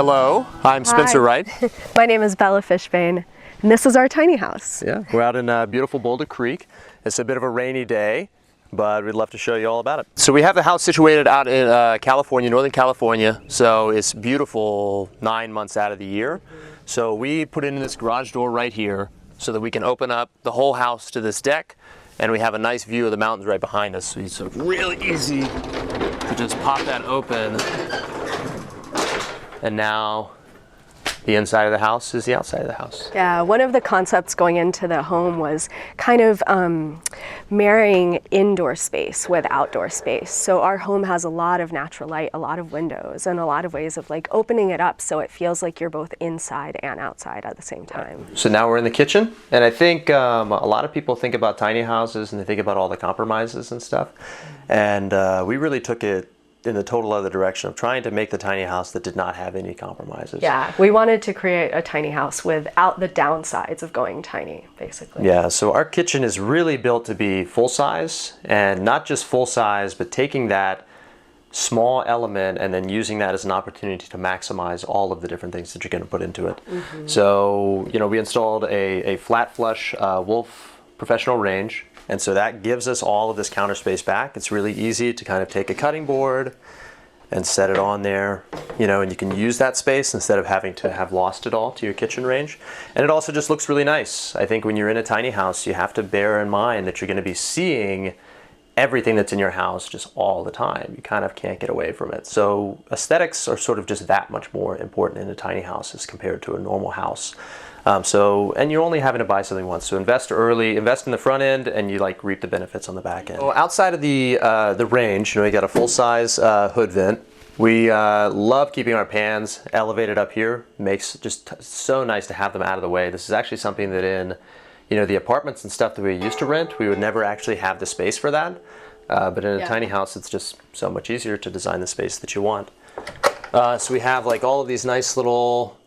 Hello, I'm Spencer Hi. Wright. My name is Bella Fishbane, and this is our tiny house. Yeah, we're out in beautiful Boulder Creek. It's a bit of a rainy day, but we'd love to show you all about it. So we have the house situated out in California, Northern California, so it's beautiful 9 months out of the year. So we put in this garage door right here so that we can open up the whole house to this deck, and we have a nice view of the mountains right behind us. So it's really easy to just pop that open. And now the inside of the house is the outside of the house. Yeah, one of the concepts going into the home was kind of marrying indoor space with outdoor space. So our home has a lot of natural light, a lot of windows, and a lot of ways of like opening it up so it feels like you're both inside and outside at the same time. So now we're in the kitchen, and I think a lot of people think about tiny houses and they think about all the compromises and stuff. And we really took it in the total other direction of trying to make the tiny house that did not have any compromises. Yeah, we wanted to create a tiny house without the downsides of going tiny, basically. Yeah, so our kitchen is really built to be full size, and not just full size, but taking that small element and then using that as an opportunity to maximize all of the different things that you're going to put into it. Mm-hmm. So, you know, we installed a flat flush Wolf professional range. And so that gives us all of this counter space back. It's really easy to kind of take a cutting board and set it on there, you know, and you can use that space instead of having to have lost it all to your kitchen range. And it also just looks really nice. I think when you're in a tiny house, you have to bear in mind that you're going to be seeing everything that's in your house just all the time. You kind of can't get away from it. So aesthetics are sort of just that much more important in a tiny house as compared to a normal house. And you're only having to buy something once. So invest early, invest in the front end, and you like reap the benefits on the back end. Well, outside of the range, you know, you got a full size hood vent. We love keeping our pans elevated up here. Makes just so nice to have them out of the way. This is actually something that in, you know, the apartments and stuff that we used to rent, we would never actually have the space for that. But in a tiny house, it's just so much easier to design the space that you want. So we have like all of these nice little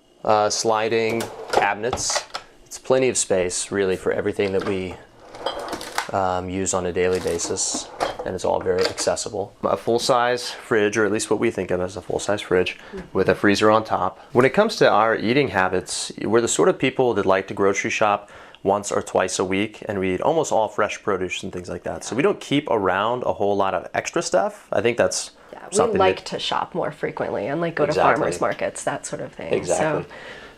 sliding cabinets. It's plenty of space really for everything that we use on a daily basis, and it's all very accessible. A full-size fridge, or at least what we think of as a full-size fridge, with a freezer on top. When it comes to our eating habits, we're the sort of people that like to grocery shop once or twice a week, and we eat almost all fresh produce and things like that. So we don't keep around a whole lot of extra stuff. I think that's something we like to shop more frequently and like go to farmers markets, that sort of thing. Exactly.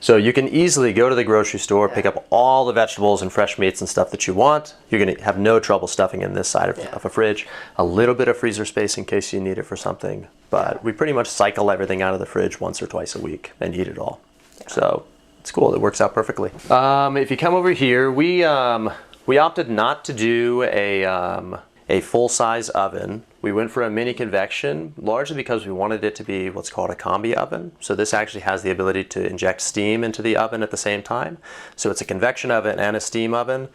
So you can easily go to the grocery store, pick up all the vegetables and fresh meats and stuff that you want. You're going to have no trouble stuffing in this side of a fridge. A little bit of freezer space in case you need it for something. But we pretty much cycle everything out of the fridge once or twice a week and eat it all. Yeah. So it's cool. It works out perfectly. If you come over here, we opted not to do a full-size oven. We went for a mini convection, largely because we wanted it to be what's called a combi oven. So this actually has the ability to inject steam into the oven at the same time. So it's a convection oven and a steam oven.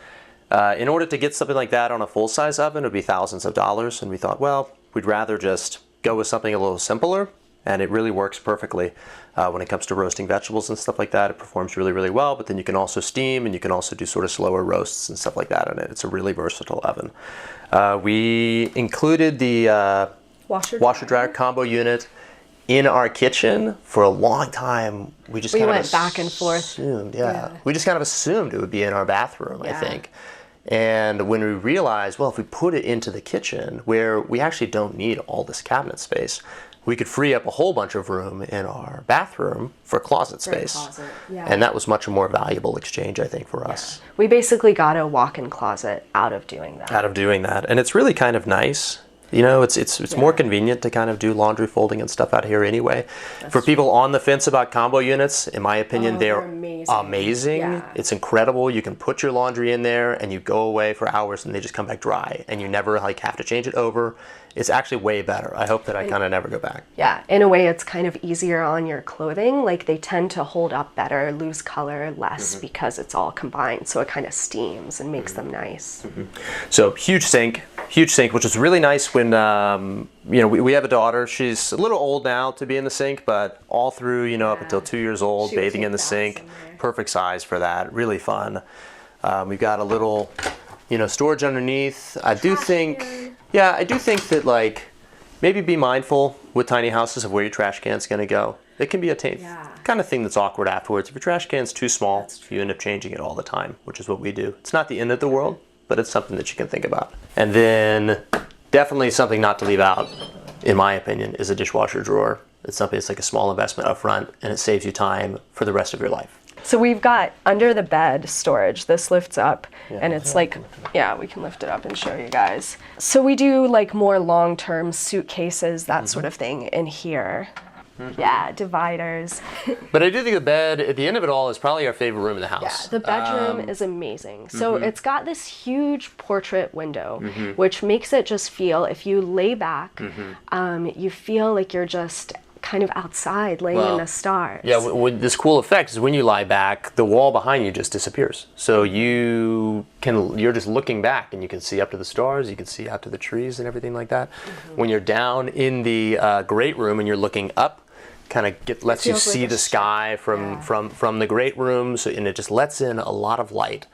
In order to get something like that on a full-size oven, it would be thousands of dollars. And we thought, well, we'd rather just go with something a little simpler. And it really works perfectly when it comes to roasting vegetables and stuff like that. It performs really, really well, but then you can also steam and you can also do sort of slower roasts and stuff like that in it. It's a really versatile oven. We included the washer-dryer combo unit in our kitchen for a long time. We went back and forth. We just kind of assumed it would be in our bathroom, I think. And when we realized, well, if we put it into the kitchen where we actually don't need all this cabinet space, we could free up a whole bunch of room in our bathroom for closet space. And that was much a more valuable exchange, I think, for us. We basically got a walk-in closet out of doing that. And it's really kind of nice. You know, it's more convenient to kind of do laundry folding and stuff out here anyway. For people on the fence about combo units, in my opinion, they're amazing. Yeah. It's incredible. You can put your laundry in there and you go away for hours and they just come back dry and you never like have to change it over. It's actually way better. I hope that I kind of never go back. Yeah, in a way it's kind of easier on your clothing. Like they tend to hold up better, lose color less because it's all combined. So it kind of steams and makes them nice. So huge sink, which is really nice when, you know, we have a daughter. She's a little old now to be in the sink, but all through, you know, up until 2 years old, bathing in the sink, perfect size for that, really fun. We've got a little, you know, storage underneath. I do think that like maybe be mindful with tiny houses of where your trash can's going to go. It can be a kind of thing that's awkward afterwards. If your trash can's too small, you end up changing it all the time, which is what we do. It's not the end of the world, but it's something that you can think about. And then definitely something not to leave out, in my opinion, is a dishwasher drawer. It's something that's like a small investment up front, and it saves you time for the rest of your life. So we've got under the bed storage. This lifts up and it's like, we can lift it up and show you guys. So we do like more long-term suitcases, that sort of thing in here. Yeah, dividers. But I do think the bed, at the end of it all, is probably our favorite room in the house. Yeah, the bedroom is amazing. So it's got this huge portrait window, which makes it just feel, if you lay back, you feel like you're just kind of outside laying in the stars. Yeah, this cool effect is when you lie back, the wall behind you just disappears. So you're just looking back and you can see up to the stars, you can see out to the trees and everything like that. When you're down in the great room and you're looking up, kind of lets you see the sky from the great room, and it just lets in a lot of light.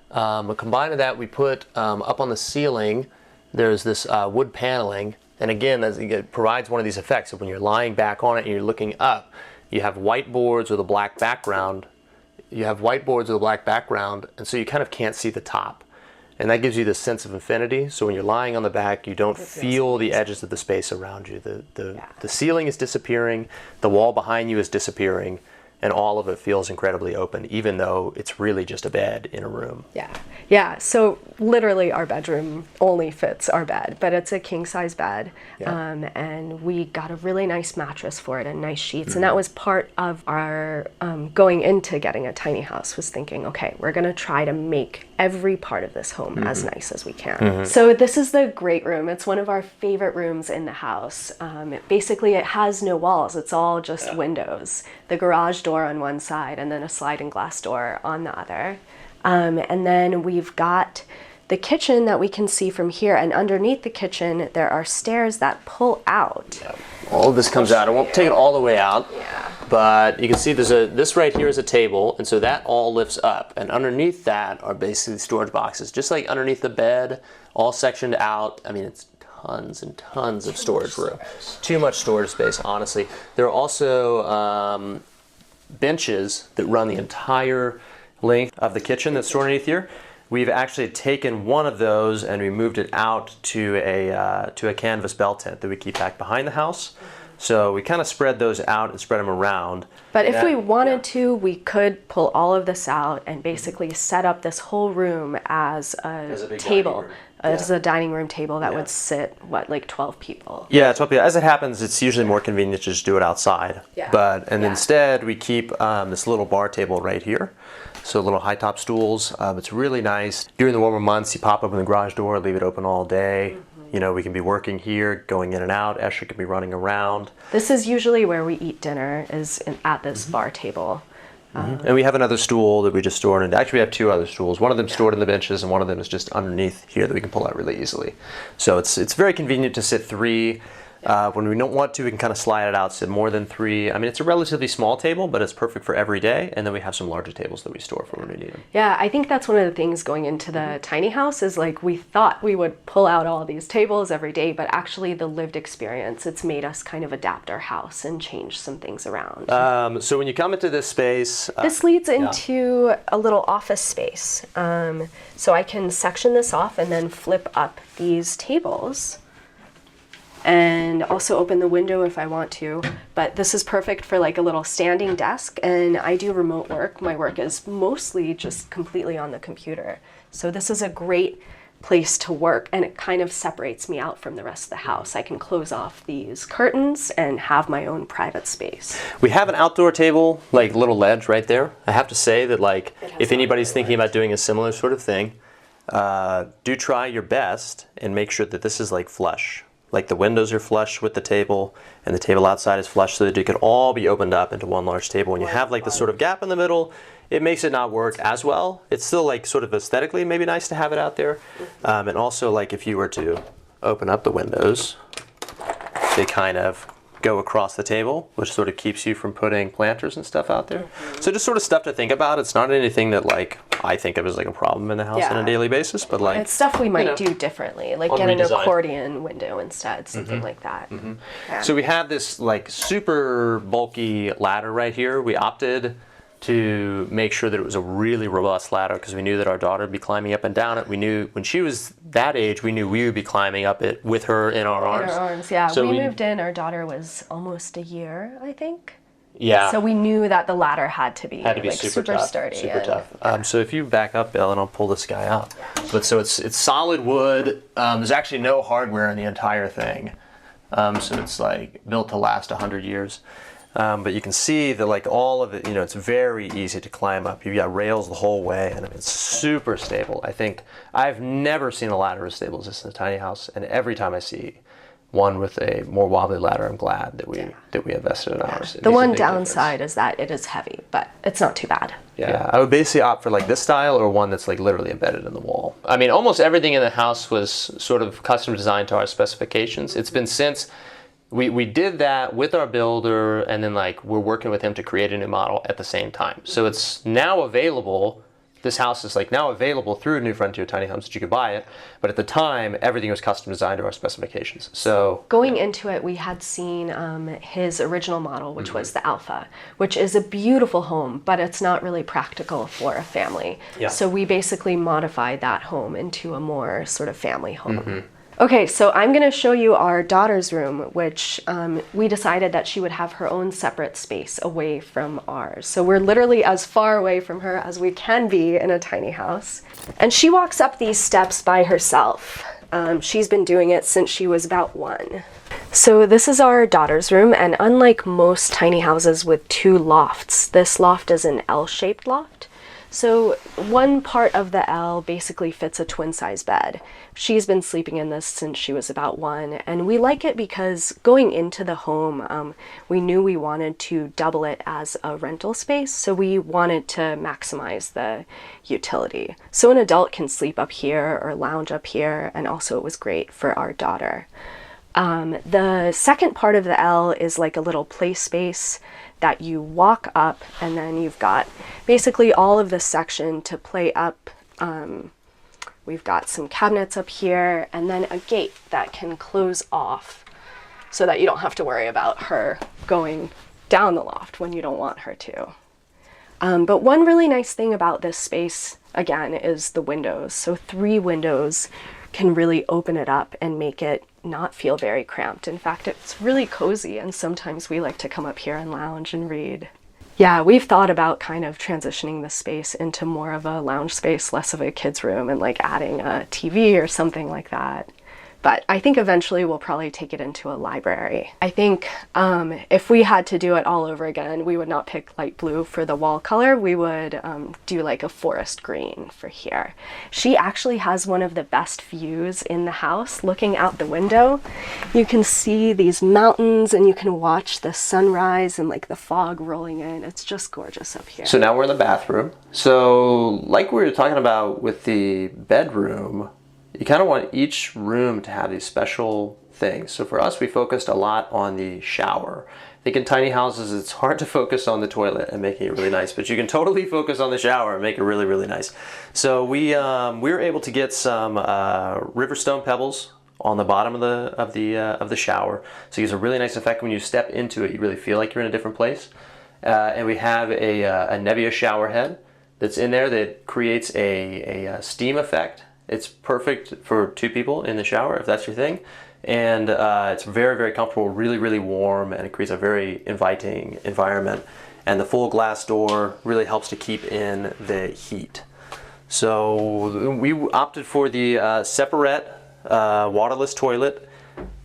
Combined with that, we put up on the ceiling, there's this wood paneling. And again, it provides one of these effects. So when you're lying back on it and you're looking up, you have whiteboards with a black background. And so you kind of can't see the top. And that gives you this sense of infinity. So when you're lying on the back, you don't feel the edges of the space around you. The ceiling is disappearing, the wall behind you is disappearing, and all of it feels incredibly open, even though it's really just a bed in a room. Yeah, so literally our bedroom only fits our bed, but it's a king-size bed, and we got a really nice mattress for it and nice sheets, and that was part of our going into getting a tiny house, was thinking, okay, we're going to try to make every part of this home as nice as we can. So this is the great room. It's one of our favorite rooms in the house. It has no walls. It's all just windows. The garage door on one side and then a sliding glass door on the other. And then we've got the kitchen that we can see from here, and underneath the kitchen there are stairs that pull out. All of this comes out. I won't take it all the way out, but you can see this right here is a table, and so that all lifts up, and underneath that are basically storage boxes, just like underneath the bed, all sectioned out. I mean, it's tons and tons of storage room. Too much storage space, honestly. There are also benches that run the entire length of the kitchen that's stored underneath here. We've actually taken one of those and we moved it out to a canvas bell tent that we keep back behind the house. So we kind of spread those out and spread them around. But if we wanted to, we could pull all of this out and basically set up this whole room as a table. As a dining room table that would sit, like 12 people? Yeah, 12 people. As it happens, it's usually more convenient to just do it outside. Instead, we keep this little bar table right here. So little high top stools. It's really nice. During the warmer months, you pop open the garage door, leave it open all day. You know, we can be working here, going in and out. Esher can be running around. This is usually where we eat dinner, at this bar table. And we have another stool that we just stored, and actually we have two other stools. One of them stored in the benches, and one of them is just underneath here that we can pull out really easily. So it's very convenient to sit three. When we don't want to, we can kind of slide it out, sit more than three. I mean, it's a relatively small table, but it's perfect for every day. And then we have some larger tables that we store for when we need them. Yeah, I think that's one of the things going into the tiny house is like we thought we would pull out all these tables every day, but actually the lived experience, it's made us kind of adapt our house and change some things around. So when you come into this space... this leads into a little office space. So I can section this off and then flip up these tables. And also open the window if I want to. But this is perfect for like a little standing desk, and I do remote work. My work is mostly just completely on the computer. So this is a great place to work, and it kind of separates me out from the rest of the house. I can close off these curtains and have my own private space. We have an outdoor table, like little ledge right there. I have to say that like if anybody's thinking about doing a similar sort of thing, do try your best and make sure that this is like flush. Like the windows are flush with the table and the table outside is flush, so that it could all be opened up into one large table. When you have like this sort of gap in the middle, it makes it not work as well. It's still like sort of aesthetically maybe nice to have it out there. And also like if you were to open up the windows, they kind of go across the table, which sort of keeps you from putting planters and stuff out there. So just sort of stuff to think about. It's not anything that like I think of as like a problem in the house on Yeah. a daily basis, but like It's stuff we might know, do differently, like on get an redesign. accordion window instead, something like that. Yeah. So we have this like super bulky ladder right here. We opted to make sure that it was a really robust ladder because we knew that our daughter would be climbing up and down it. We knew when she was that age, we knew we would be climbing up it with her in our arms. In our arms, yeah. So we moved in, our daughter was almost a year, I think. Yeah. So we knew that the ladder had to be like super tough, sturdy. super and- tough. So if you back up, Bill, and I'll pull this guy up. But so it's solid wood. There's actually no hardware in the entire thing. So it's like built to last 100 years. But you can see that like all of it, it's very easy to climb up. You've got rails the whole way, and it's super stable. I think I've never seen a ladder as stable as this in a tiny house, and every time I see one with a more wobbly ladder, I'm glad that we invested in ours. It The makes a one big downside difference. is that it is heavy, but it's not too bad. Yeah, I would basically opt for like this style or one that's like literally embedded in the wall. I mean, almost everything in the house was sort of custom designed to our specifications. It's been since we did that with our builder, and then like we're working with him to create a new model at the same time. So it's now available. This house is like now available through New Frontier Tiny Homes that you could buy it. But at the time, everything was custom designed to our specifications. So Going into it, we had seen his original model, which Mm-hmm. was the Alpha, which is a beautiful home, but it's not really practical for a family. Yeah. So we basically modified that home into a more sort of family home. Mm-hmm. Okay, so I'm going to show you our daughter's room, which we decided that she would have her own separate space away from ours. So we're literally as far away from her as we can be in a tiny house. And she walks up these steps by herself. She's been doing it since she was about 1. So this is our daughter's room, and unlike most tiny houses with 2 lofts, this loft is an L-shaped loft. So one part of the L basically fits a twin-size bed. She's been sleeping in this since she was about 1, and we like it because going into the home, we knew we wanted to double it as a rental space, so we wanted to maximize the utility. So an adult can sleep up here or lounge up here, and also it was great for our daughter. The second part of the L is like a little play space that you walk up, and then you've got basically all of this section to play up. We've got some cabinets up here, and then a gate that can close off so that you don't have to worry about her going down the loft when you don't want her to. But one really nice thing about this space, again, is the windows. So 3 windows can really open it up and make it not feel very cramped. In fact, it's really cozy, and sometimes we like to come up here and lounge and read. Yeah, we've thought about kind of transitioning the space into more of a lounge space, less of a kid's room, and like adding a TV or something like that. But I think eventually we'll probably take it into a library. I think if we had to do it all over again, we would not pick light blue for the wall color. We would do like a forest green for here. She actually has one of the best views in the house. Looking out the window, you can see these mountains, and you can watch the sunrise and like the fog rolling in. It's just gorgeous up here. So now we're in the bathroom. So like we were talking about with the bedroom, you kind of want each room to have these special things. So for us, we focused a lot on the shower. I think in tiny houses, it's hard to focus on the toilet and making it really nice, but you can totally focus on the shower and make it really, really nice. So we were able to get some river stone pebbles on the bottom of the shower. So it gives a really nice effect when you step into it. You really feel like you're in a different place. And we have a Nebia shower head that's in there that creates a steam effect. It's perfect for 2 people in the shower, if that's your thing. And it's very, very comfortable, really, really warm, and it creates a very inviting environment. And the full glass door really helps to keep in the heat. So we opted for the Separete waterless toilet.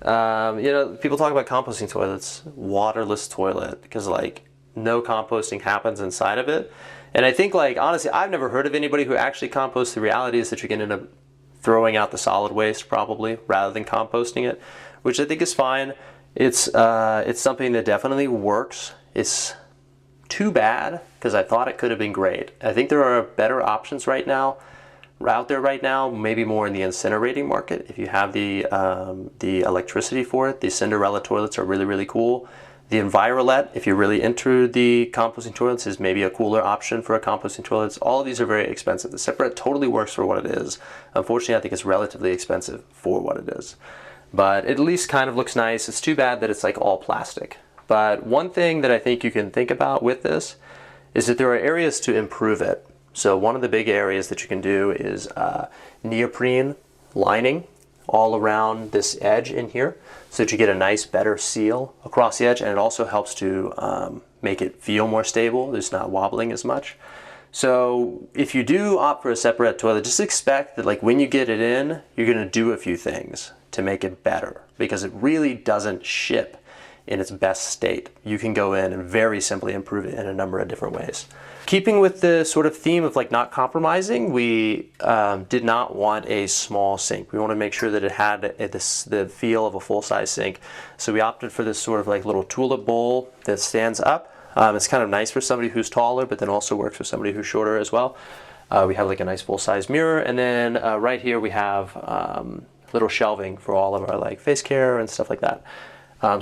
People talk about composting toilets, waterless toilet, because like no composting happens inside of it. And I think, like, honestly, I've never heard of anybody who actually composts. The reality is that you're going to end up throwing out the solid waste probably rather than composting it, which I think is fine. It's something that definitely works. It's too bad because I thought it could have been great. I think there are better options out there right now, maybe more in the incinerating market. If you have the electricity for it, the Cinderella toilets are really, really cool. The Envirolet, if you're really into the composting toilets, is maybe a cooler option for a composting toilet. All of these are very expensive. The separate totally works for what it is. Unfortunately, I think it's relatively expensive for what it is. But it at least kind of looks nice. It's too bad that it's like all plastic. But one thing that I think you can think about with this is that there are areas to improve it. So one of the big areas that you can do is neoprene lining all around this edge in here so that you get a nice, better seal across the edge, and it also helps to make it feel more stable. It's not wobbling as much. So if you do opt for a separate toilet, just expect that like when you get it in, you're going to do a few things to make it better, because it really doesn't ship in its best state. You can go in and very simply improve it in a number of different ways. Keeping with the sort of theme of like not compromising, we did not want a small sink. We want to make sure that it had the feel of a full-size sink. So we opted for this sort of like little tulip bowl that stands up. It's kind of nice for somebody who's taller, but then also works for somebody who's shorter as well. We have like a nice full-size mirror, and then right here we have little shelving for all of our like face care and stuff like that.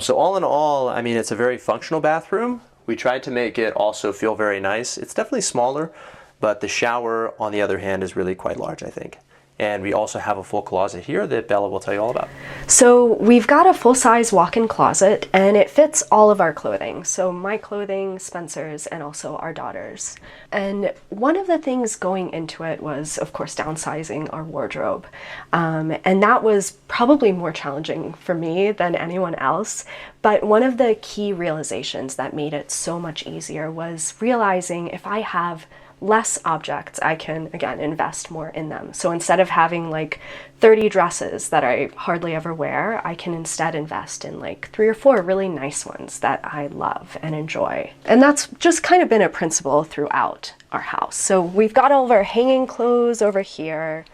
So all in all, I mean, it's a very functional bathroom. We tried to make it also feel very nice. It's definitely smaller, but the shower, on the other hand, is really quite large, I think. And we also have a full closet here that Bella will tell you all about. So we've got a full-size walk-in closet, and it fits all of our clothing. So my clothing, Spencer's, and also our daughter's. And one of the things going into it was, of course, downsizing our wardrobe. And that was probably more challenging for me than anyone else. But one of the key realizations that made it so much easier was realizing if I have less objects, I can, again, invest more in them. So instead of having like 30 dresses that I hardly ever wear, I can instead invest in like 3 or 4 really nice ones that I love and enjoy. And that's just kind of been a principle throughout our house. So we've got all of our hanging clothes over here,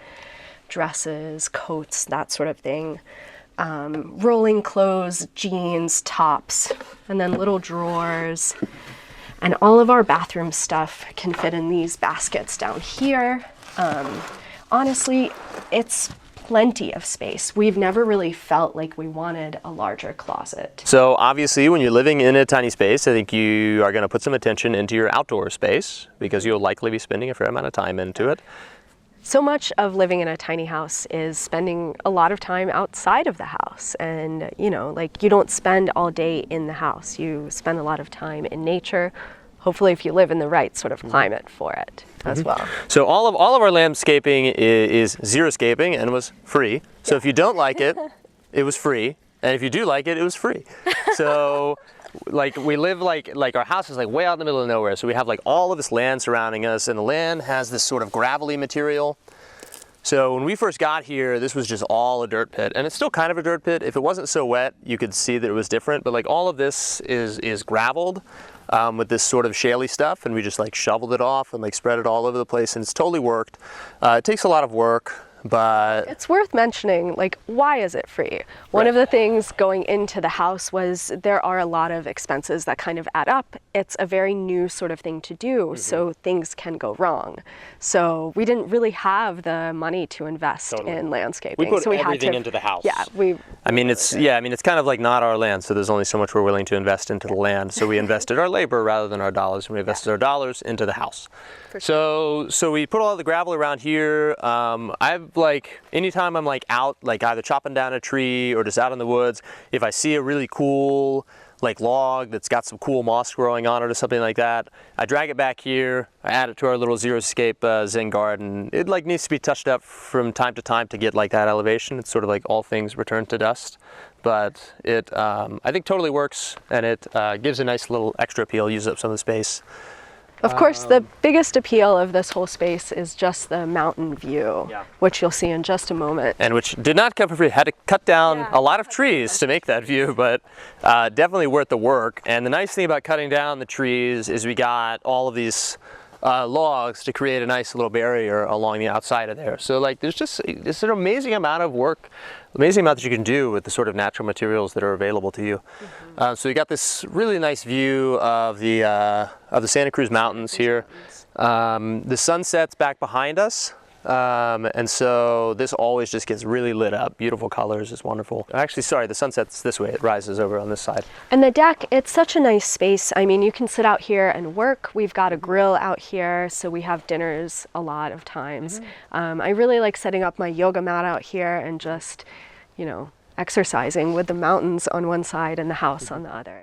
dresses, coats, that sort of thing. Rolling clothes, jeans, tops, and then little drawers. And all of our bathroom stuff can fit in these baskets down here. Honestly, it's plenty of space. We've never really felt like we wanted a larger closet. So obviously, when you're living in a tiny space, I think you are going to put some attention into your outdoor space, because you'll likely be spending a fair amount of time into it. So much of living in a tiny house is spending a lot of time outside of the house. And, you know, like you don't spend all day in the house. You spend a lot of time in nature, hopefully if you live in the right sort of climate for it as well. So all of our landscaping is xeriscaping and was free. So if you don't like it, it was free. And if you do like it, it was free. So like we live like our house is like way out in the middle of nowhere. So we have like all of this land surrounding us, and the land has this sort of gravelly material. So when we first got here, this was just all a dirt pit, and it's still kind of a dirt pit. If it wasn't so wet, you could see that it was different, but like all of this is graveled with this sort of shaly stuff, and we just like shoveled it off and like spread it all over the place, and it's totally worked. It takes a lot of work, but it's worth mentioning, like, why is it free? One of the things going into the house was there are a lot of expenses that kind of add up. It's a very new sort of thing to do, so things can go wrong. So we didn't really have the money to invest in landscaping. We put so we everything had to, into the house. Yeah, it's kind of like not our land, so there's only so much we're willing to invest into the land. So we invested our labor rather than our dollars, and we invested our dollars into the house. So we put all the gravel around here. I've like, anytime I'm like out, like either chopping down a tree or just out in the woods, if I see a really cool like log that's got some cool moss growing on it or something like that, I drag it back here, I add it to our little xeriscape Zen garden. It like needs to be touched up from time to time to get like that elevation. It's sort of like all things return to dust, but it I think totally works, and it gives a nice little extra appeal, uses up some of the space. Of course, the biggest appeal of this whole space is just the mountain view, which you'll see in just a moment. And which did not come for free. Had to cut down a lot of trees to make that view, but definitely worth the work. And the nice thing about cutting down the trees is we got all of these logs to create a nice little barrier along the outside of there. So like there's an amazing amount of work, amazing amount that you can do with the sort of natural materials that are available to you. So you got this really nice view of the Santa Cruz Mountains here. The sunset's back behind us. And so this always just gets really lit up. Beautiful colors, it's wonderful. Actually, sorry, the sunset's this way. It rises over on this side. And the deck, it's such a nice space. I mean, you can sit out here and work. We've got a grill out here, so we have dinners a lot of times. I really like setting up my yoga mat out here and just, you know, exercising with the mountains on one side and the house on the other.